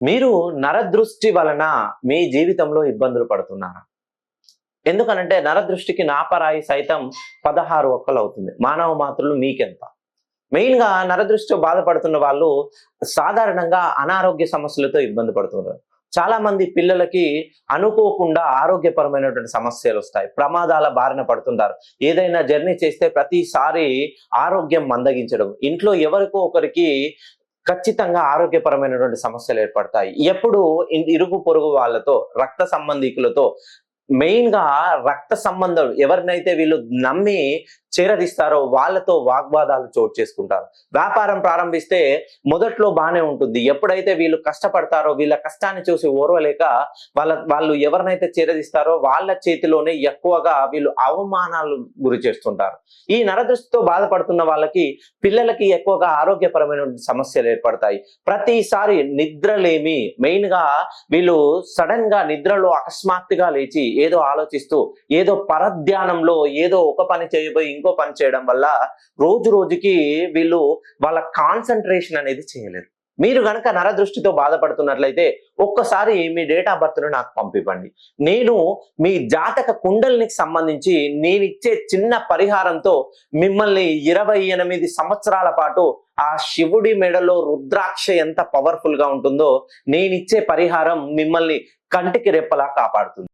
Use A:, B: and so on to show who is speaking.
A: మీరు నరదృష్టి వలన మీ జీవితంలో ఇబ్బందులు పడుతున్నారా? ఎందుకనంటే నరదృష్టికి నాపరాయి సైతం 16 ఒక్కలవుతుంది. మానవ మాతృలు మీకెంత? మెయిన్‌గా నరదృష్టితో బాధపడుతున్న వాళ్ళు సాధారణంగా అనారోగ్య సమస్యలతో ఇబ్బంది పడుతున్నారు. చాలా మంది పిల్లలకి అనుకోకుండా ఆరోగ్యపరమైనటువంటి సమస్యలొస్తాయి. ప్రమాదాల బారిన పడుతుంటారు. ఏదైనా జర్నీ చేస్తే ప్రతిసారి ఆరోగ్యం మందగించడం. ఇంట్లో ఎవరికో ఒకరికి ఖచ్చితంగా ఆరోగ్యపరమైనటువంటి సమస్యలు ఏర్పడతాయి. ఎప్పుడు ఇరుగు పొరుగు వాళ్ళతో, రక్త సంబంధీకులతో మెయిన్‌గా రక్త సంబంధం ఎవరినైతే వీళ్ళు నమ్మి చేరదీస్తారో వాళ్ళతో వాగ్వాదాలు చోటు చేసుకుంటారు. వ్యాపారం ప్రారంభిస్తే మొదట్లో బానే ఉంటుంది. ఎప్పుడైతే వీళ్ళు కష్టపడతారో వీళ్ళ కష్టాన్ని చూసి ఓర్వలేక వాళ్ళు ఎవరినైతే చేరదీస్తారో వాళ్ళ చేతిలోనే ఎక్కువగా వీళ్ళు అవమానాలు గురి చేస్తుంటారు. ఈ నరదృష్టితో బాధపడుతున్న వాళ్ళకి పిల్లలకి ఎక్కువగా ఆరోగ్యపరమైన సమస్యలు ఏర్పడతాయి. ప్రతిసారి నిద్రలేమి మెయిన్‌గా వీళ్ళు సడన్ గా నిద్రలో అకస్మాత్తుగా లేచి ఏదో ఆలోచిస్తూ ఏదో పరధ్యానంలో ఏదో ఒక పని చేయబోయి ఇంకో పని చేయడం వల్ల రోజు రోజుకి వీళ్ళు వాళ్ళ కాన్సంట్రేషన్ అనేది చేయలేరు. మీరు గనక నరదృష్టితో బాధపడుతున్నట్లయితే ఒక్కసారి మీ డేట్ ఆఫ్ బర్త్ ను నాకు పంపివ్వండి. నేను మీ జాతక కుండలినికి సంబంధించి నేనిచ్చే చిన్న పరిహారంతో మిమ్మల్ని 28 సంవత్సరాల పాటు ఆ శివుడి మెడలో రుద్రాక్ష ఎంత పవర్ఫుల్ గా ఉంటుందో నేనిచ్చే పరిహారం మిమ్మల్ని కంటికి రెప్పలా కాపాడుతుంది.